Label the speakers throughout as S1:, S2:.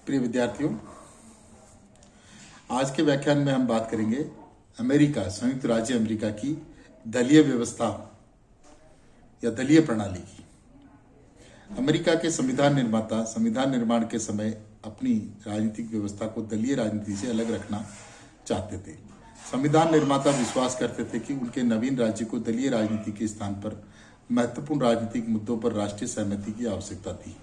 S1: प्रिय विद्यार्थियों, आज के व्याख्यान में हम बात करेंगे संयुक्त राज्य अमेरिका की दलीय व्यवस्था या दलीय प्रणाली की। अमेरिका के संविधान निर्माता संविधान निर्माण के समय अपनी राजनीतिक व्यवस्था को दलीय राजनीति से अलग रखना चाहते थे। संविधान निर्माता विश्वास करते थे कि उनके नवीन राज्य को दलीय राजनीति के स्थान पर महत्वपूर्ण राजनीतिक मुद्दों पर राष्ट्रीय सहमति की आवश्यकता थी,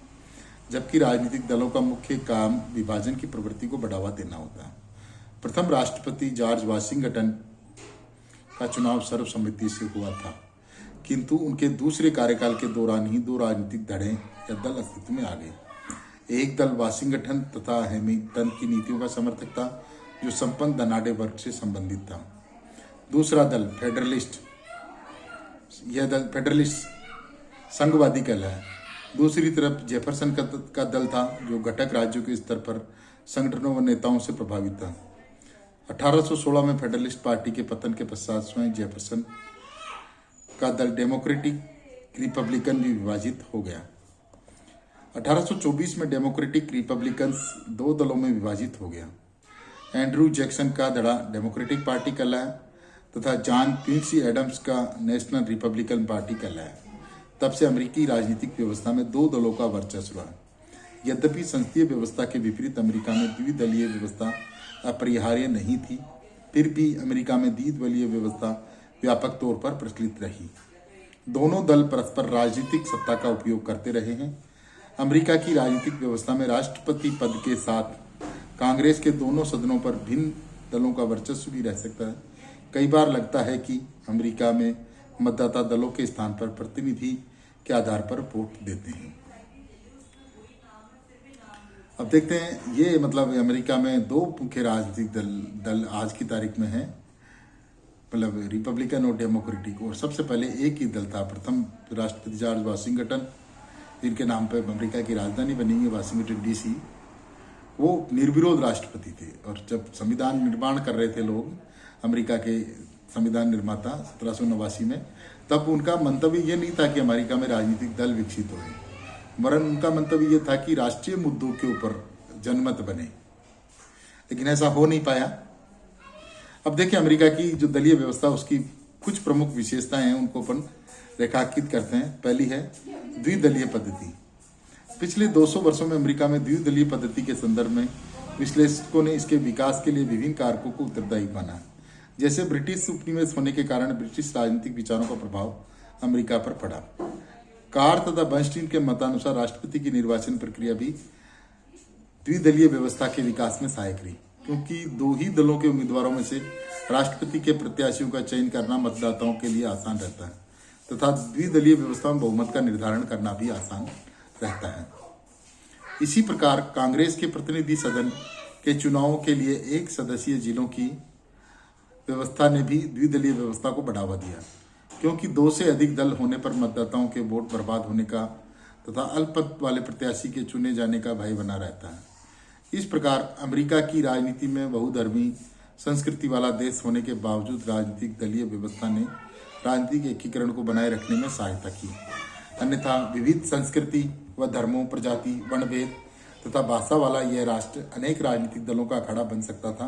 S1: जबकि राजनीतिक दलों का मुख्य काम विभाजन की प्रवृत्ति को बढ़ावा देना होता है। प्रथम राष्ट्रपति जॉर्ज वाशिंगटन का चुनाव सर्वसम्मति से हुआ था, किंतु उनके दूसरे कार्यकाल के दौरान ही दो राजनीतिक धड़े या दल अस्तित्व में आ गए। एक दल वाशिंगटन तथा हैमिल्टन की नीतियों का समर्थक था, जो संपन्न धनाढ्य वर्ग से संबंधित था। दूसरा दल फेडरलिस्ट, यह दल फेडरलिस्ट संघवादी कहलाया। दूसरी तरफ जेफरसन का दल था, जो घटक राज्यों के स्तर पर संगठनों व नेताओं से प्रभावित था। 1816 में फेडरलिस्ट पार्टी के पतन के पश्चात स्वयं जेफरसन का दल डेमोक्रेटिक रिपब्लिकन भी विभाजित हो गया। 1824 में डेमोक्रेटिक रिपब्लिकन्स दो दलों में विभाजित हो गया। एंड्रू जैक्सन का धड़ा डेमोक्रेटिक पार्टी कहलाया तथा जॉन क्विंसी एडम्स का नेशनल रिपब्लिकन पार्टी कहलाया। तब से अमेरिकी राजनीतिक व्यवस्था में दो दलों का वर्चस्व रहा। यद्यपि संसदीय व्यवस्था के विपरीत अमेरिका में द्विदलीय व्यवस्था अपरिहार्य नहीं थी, फिर भी अमेरिका में द्विदलीय व्यवस्था व्यापक तौर पर प्रचलित रही। दोनों दल परस्पर राजनीतिक सत्ता का उपयोग करते रहे हैं। अमेरिका की राजनीतिक व्यवस्था में राष्ट्रपति पद के साथ कांग्रेस के दोनों सदनों पर भिन्न दलों का वर्चस्व भी रह सकता है। कई बार लगता है कि अमेरिका में मतदाता दलों के स्थान पर प्रतिनिधि के आधार पर वोट देते हैं। अब देखते हैं, ये मतलब अमेरिका में दो मुख्य राजनीतिक दल आज की तारीख में है, मतलब रिपब्लिकन और डेमोक्रेटिक। और सबसे पहले एक ही दल था। प्रथम राष्ट्रपति जॉर्ज वाशिंगटन, जिनके नाम पर अमेरिका की राजधानी बनी है वाशिंगटन डीसी, वो निर्विरोध राष्ट्रपति थे। और जब संविधान निर्माण कर रहे थे लोग, अमेरिका के संविधान निर्माता 1789 में, तब उनका मंतव्य ये नहीं था कि अमेरिका में राजनीतिक दल विकसित हो, वरन उनका मंतव्य ये था कि राष्ट्रीय मुद्दों के ऊपर जनमत बने। लेकिन ऐसा हो नहीं पाया। अब देखिए, अमेरिका की जो दलीय व्यवस्था, उसकी कुछ प्रमुख विशेषताएं हैं, उनको अपन रेखांकित करते हैं। पहली है द्विदलीय पद्धति। पिछले 200 वर्षों में अमेरिका में द्विदलीय पद्धति के संदर्भ में विश्लेषकों ने इसके विकास के लिए विभिन्न कारकों को उत्तरदायी माना। जैसे ब्रिटिश उपनिवेश होने के कारण ब्रिटिश राजनीतिक विचारों का प्रभाव अमेरिका पर पड़ा। कार तथा बर्नस्टीन के मतानुसार राष्ट्रपति की निर्वाचन प्रक्रिया भी द्विदलीय व्यवस्था के विकास में सहायक रही, क्योंकि दो ही दलों के उम्मीदवारों में से राष्ट्रपति के प्रत्याशियों का चयन करना मतदाताओं के लिए आसान रहता है तथा द्विदलीय व्यवस्था में बहुमत का निर्धारण करना भी आसान रहता है। इसी प्रकार कांग्रेस के प्रतिनिधि सदन के चुनावों के लिए एक सदस्यीय जिलों की व्यवस्था ने भी द्विदलीय व्यवस्था को बढ़ावा दिया, क्योंकि दो से अधिक दल होने पर मतदाताओं के वोट बर्बाद होने का तथा अल्पमत वाले प्रत्याशी के चुने जाने का भय बना रहता है। इस प्रकार अमेरिका की राजनीति में बहुधर्मी संस्कृति वाला देश होने के बावजूद राजनीतिक दलीय व्यवस्था ने राजनीतिक एकीकरण को बनाए रखने में सहायता की। अन्यथा विविध संस्कृति व धर्मों, प्रजाति, वर्णभेद तथा भाषा वाला यह राष्ट्र अनेक राजनीतिक दलों का अखाड़ा बन सकता था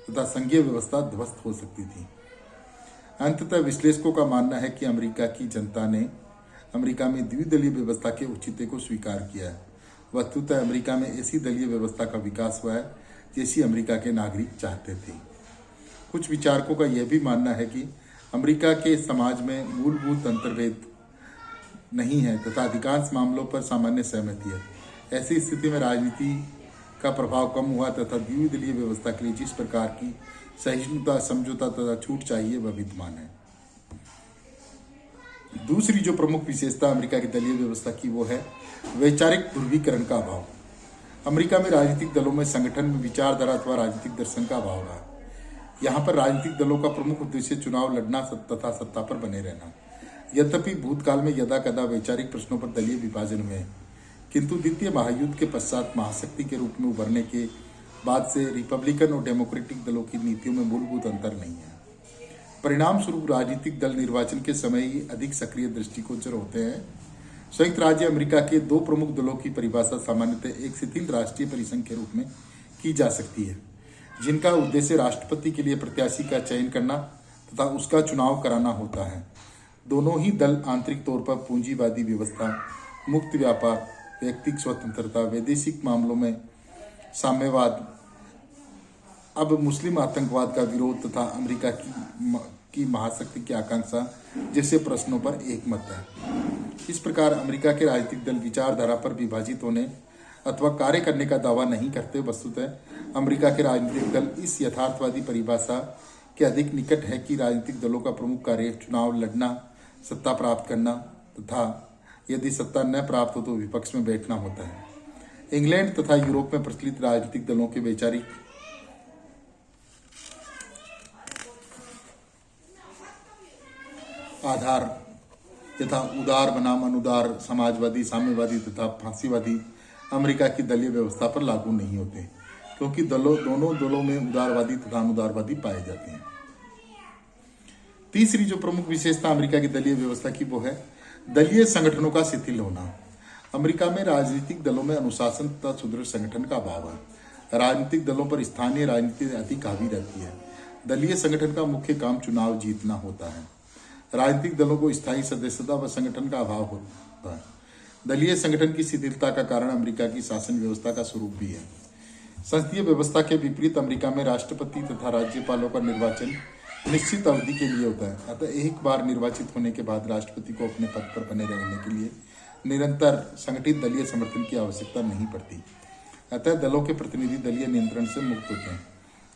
S1: तथा संघीय व्यवस्था ध्वस्त हो सकती थी। अंततः विश्लेषकों का मानना है कि अमेरिका की जनता ने अमेरिका में द्विदलीय व्यवस्था के औचित्य को स्वीकार किया है। वस्तुतः अमेरिका में ऐसी दलीय व्यवस्था का विकास हुआ है जैसी अमेरिका के नागरिक चाहते थे। कुछ विचारकों का यह भी मानना है कि अमेरिका के समाज में मूलभूत अंतर्भेद नहीं है तथा अधिकांश मामलों पर सामान्य सहमति है। ऐसी स्थिति में राजनीति का प्रभाव कम हुआ तथा द्विदलीय व्यवस्था के लिए जिस प्रकार की सहिष्णुता, समझौता तथा छूट चाहिए वह विद्यमान है। दूसरी जो प्रमुख विशेषता अमेरिका की दलीय व्यवस्था की, वो है वैचारिक ध्रुवीकरण का अभाव। अमेरिका में राजनीतिक दलों में संगठन में विचारधारा अथवा राजनीतिक दर्शन का अभाव रहा। यहाँ पर राजनीतिक दलों का प्रमुख उद्देश्य चुनाव लड़ना तथा सत्ता पर बने रहना। यद्यपि भूतकाल में यदा कदा वैचारिक प्रश्नों पर दलीय विभाजन हुए, किंतु द्वितीय महायुद्ध के पश्चात महाशक्ति के रूप में उभरने के बाद से रिपब्लिकन और डेमोक्रेटिक दलों की नीतियों में मूलभूत अंतर नहीं है। परिणाम स्वरूप राजनीतिक दल निर्वाचन के समय ही अधिक सक्रिय दृष्टिगोचर होते हैं संयुक्त राज्य अमेरिका के दो प्रमुख दलों की परिभाषा सामान्यतः एक शिथिल राष्ट्रीय परिसंघ के रूप में की जा सकती है, जिनका उद्देश्य राष्ट्रपति के लिए प्रत्याशी का चयन करना तथा उसका चुनाव कराना होता है। दोनों ही दल आंतरिक तौर पर पूंजीवादी व्यवस्था, मुक्त व्यापार, व्यक्तिगत स्वतंत्रता, वैदेशिक मामलों में साम्यवाद, अब मुस्लिम आतंकवाद का विरोध तथा अमेरिका की महाशक्ति की आकांक्षा जैसे प्रश्नों पर एकमत है। इस प्रकार अमेरिका के राजनीतिक दल विचारधारा पर विभाजित होने अथवा कार्य करने का दावा नहीं करते। वस्तुतः अमेरिका के राजनीतिक दल इस यथार्थवादी परिभाषा के अधिक निकट है कि राजनीतिक दलों का प्रमुख कार्य चुनाव लड़ना, सत्ता प्राप्त करना तथा यदि सत्ता न प्राप्त हो तो विपक्ष में बैठना होता है। इंग्लैंड तथा यूरोप में प्रचलित राजनीतिक दलों के वैचारिक आधार यथा उदार बनाम अनुदार, समाजवादी, साम्यवादी तथा फांसीवादी अमेरिका की दलीय व्यवस्था पर लागू नहीं होते, क्योंकि दोनों दलों में उदारवादी तथा अनुदारवादी पाए जाते हैं। तीसरी जो प्रमुख विशेषता अमेरिका की दलीय व्यवस्था की वो है दलीय संगठनों का शिथिल होना। अमेरिका में राजनीतिक दलों में अनुशासन तथा सुदृढ़ संगठन का अभाव है। राजनीतिक दलों पर स्थानीय राजनीति अधिक हावी रहती है। दलीय संगठन का मुख्य काम चुनाव जीतना होता है। राजनीतिक दलों को स्थायी सदस्यता व संगठन का अभाव होता है। दलीय संगठन की शिथिलता का कारण अमेरिका की शासन व्यवस्था का स्वरूप भी है। संसदीय व्यवस्था के विपरीत अमेरिका में राष्ट्रपति तथा राज्यपालों का निर्वाचन निश्चित अवधि के लिए होता है। अतः एक बार निर्वाचित होने के बाद राष्ट्रपति को अपने पद पर बने रहने के लिए निरंतर संगठित दलीय समर्थन की आवश्यकता नहीं पड़ती। अतः दलों के प्रतिनिधि दलीय नियंत्रण से मुक्त होते हैं।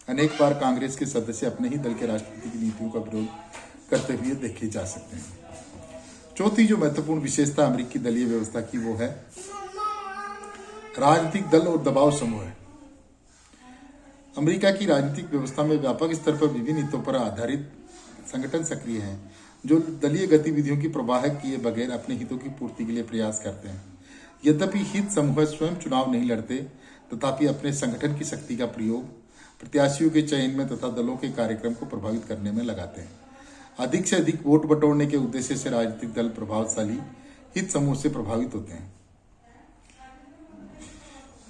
S1: अनेक बार कांग्रेस के सदस्य अपने ही दल के राष्ट्रपति की नीतियों का विरोध करते हुए देखे जा सकते हैं। चौथी जो महत्वपूर्ण विशेषता अमेरिकी दलीय व्यवस्था की वो है राजनीतिक दल और दबाव समूह है। अमेरिका की राजनीतिक व्यवस्था में व्यापक स्तर पर विभिन्न हितों पर आधारित संगठन सक्रिय हैं, जो दलीय गतिविधियों की प्रवाह किए बगैर अपने हितों की पूर्ति के लिए प्रयास करते हैं। यद्यपि हित समूह स्वयं चुनाव नहीं लड़ते, तथापि अपने संगठन की शक्ति का प्रयोग प्रत्याशियों के चयन में तथा दलों के कार्यक्रम को प्रभावित करने में लगाते हैं। अधिक से अधिक वोट बटोरने के उद्देश्य से राजनीतिक दल प्रभावशाली हित समूह से प्रभावित होते हैं।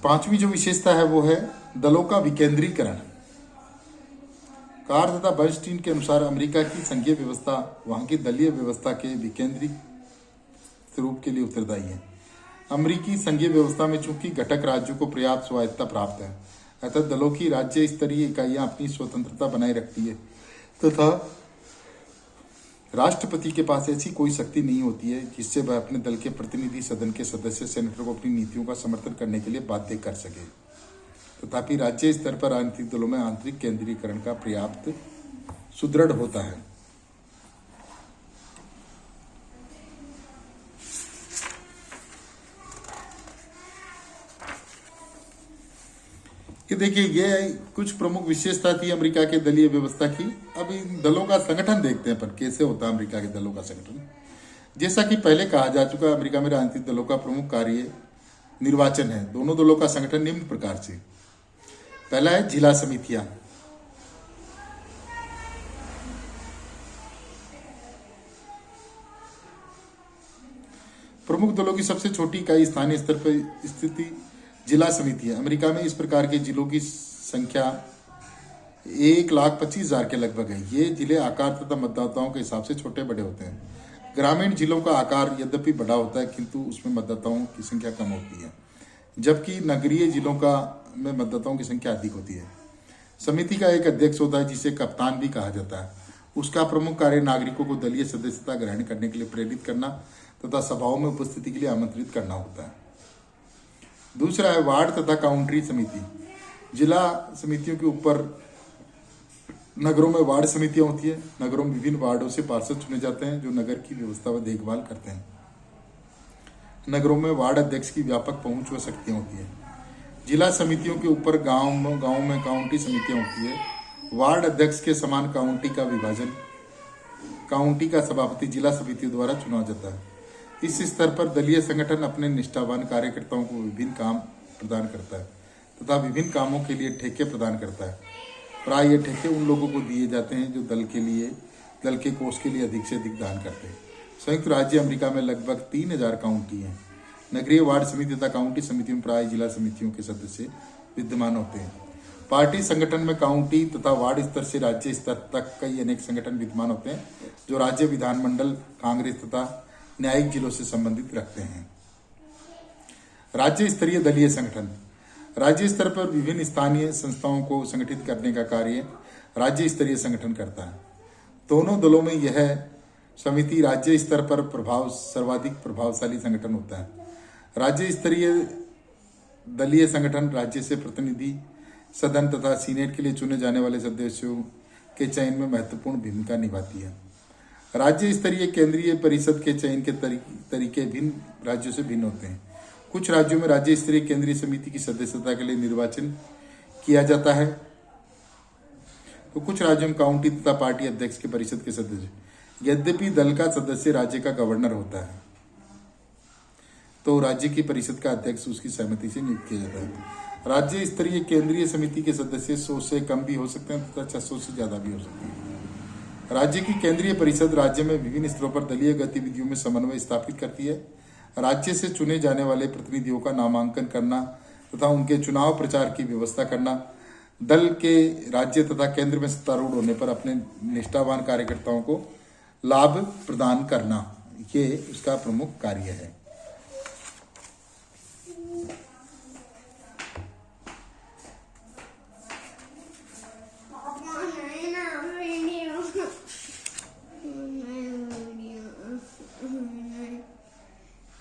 S1: पांचवी जो विशेषता है वो है दलों का विकेंद्रीकरण। कार तथा बर्नस्टीन के अनुसार अमेरिका की संघीय व्यवस्था वहां की दलीय व्यवस्था के विकेंद्रित स्वरूप के लिए उत्तरदायी है। अमेरिकी संघीय व्यवस्था में चूंकि घटक राज्यों को पर्याप्त स्वायत्तता प्राप्त है, अतः दलों की राज्य स्तरीय इकाइयां अपनी स्वतंत्रता बनाए रखती है तथा राष्ट्रपति के पास ऐसी कोई शक्ति नहीं होती है जिससे वह अपने दल के प्रतिनिधि सदन के सदस्य सेनेटर को अपनी नीतियों का समर्थन करने के लिए बाध्य कर सके। तथापि राज्य स्तर पर राजनीतिक दलों में आंतरिक केंद्रीकरण का पर्याप्त सुदृढ़ होता है। कि देखिए ये कुछ प्रमुख विशेषता थी अमेरिका के दलीय व्यवस्था की। अब इन दलों का संगठन देखते हैं पर कैसे होता है अमेरिका के दलों का संगठन। जैसा कि पहले कहा जा चुका है, अमेरिका में राजनीतिक दलों का प्रमुख कार्य निर्वाचन है। दोनों दलों का संगठन निम्न प्रकार से। पहला है जिला समितियां। प्रमुख दलों की सबसे छोटी इकाई स्थानीय स्तर पर स्थिति जिला समिति है। अमेरिका में इस प्रकार के जिलों की संख्या 1,25,000 के लगभग है। ये जिले आकार तथा मतदाताओं के हिसाब से छोटे बड़े होते हैं। ग्रामीण जिलों का आकार यद्यपि बड़ा होता है, किंतु उसमें मतदाताओं की संख्या कम होती है, जबकि नगरीय जिलों का में मतदाताओं की संख्या अधिक होती है। समिति का एक अध्यक्ष होता है जिसे कप्तान भी कहा जाता है। उसका प्रमुख कार्य नागरिकों को दलीय सदस्यता ग्रहण करने के लिए प्रेरित करना तथा सभाओं में उपस्थिति के लिए आमंत्रित करना होता है। दूसरा है वार्ड तथा काउंटी समिति। जिला समितियों के ऊपर नगरों में वार्ड समितियां होती है। नगरों में विभिन्न वार्डों से पार्षद चुने जाते हैं जो नगर की व्यवस्था व देखभाल करते हैं। नगरों में वार्ड अध्यक्ष की व्यापक पहुंच व शक्तियां होती है। जिला समितियों के ऊपर गांव में काउंटी समितियां होती है। वार्ड अध्यक्ष के समान काउंटी का विभाजन काउंटी का सभापति जिला समितियों द्वारा चुना जाता है। इस स्तर पर दलीय संगठन अपने निष्ठावान कार्यकर्ताओं को विभिन्न काम प्रदान करता है तथा विभिन्न कामों के लिए ठेके प्रदान करता है। प्राय ये ठेके उन लोगों को दिए जाते हैं जो दल के कोष के लिए अधिक से अधिक दान करते हैं। संयुक्त राज्य अमेरिका में लगभग 3000 काउंटी हैं। नगरीय वार्ड समिति तथा काउंटी समितियों में प्राय जिला समितियों के सदस्य विद्यमान होते हैं। पार्टी संगठन में काउंटी तथा वार्ड स्तर से राज्य स्तर तक कई अनेक संगठन विद्यमान होते हैं, जो राज्य विधानमंडल, कांग्रेस तथा न्यायिक जिलों से संबंधित रखते हैं। राज्य स्तरीय दलीय संगठन राज्य स्तर पर विभिन्न स्थानीय संस्थाओं को संगठित करने का कार्य राज्य स्तरीय संगठन करता है। दोनों दलों में यह समिति राज्य स्तर पर सर्वाधिक प्रभावशाली संगठन होता है। राज्य स्तरीय दलीय संगठन राज्य से प्रतिनिधि सदन तथा सीनेट के लिए चुने जाने वाले सदस्यों के चयन में महत्वपूर्ण भूमिका निभाती है। राज्य स्तरीय केंद्रीय परिषद के चयन के तरीके भिन्न राज्यों से भिन्न होते हैं। कुछ राज्यों में राज्य स्तरीय केंद्रीय समिति की सदस्यता के लिए निर्वाचन किया जाता है, तो कुछ राज्यों में काउंटी तथा पार्टी अध्यक्ष के परिषद के सदस्य, यद्यपि दल का सदस्य राज्य का गवर्नर होता है, तो राज्य की परिषद का अध्यक्ष उसकी सहमति से नियुक्त किया जाता है। राज्य स्तरीय केंद्रीय समिति के सदस्य 100 से कम भी हो सकते हैं तथा 600 से ज्यादा भी हो सकते हैं। राज्य की केंद्रीय परिषद राज्य में विभिन्न स्तरों पर दलीय गतिविधियों में समन्वय स्थापित करती है। राज्य से चुने जाने वाले प्रतिनिधियों का नामांकन करना तथा उनके चुनाव प्रचार की व्यवस्था करना, दल के राज्य तथा केंद्र में सत्तारूढ़ होने पर अपने निष्ठावान कार्यकर्ताओं को लाभ प्रदान करना, ये उसका प्रमुख कार्य है।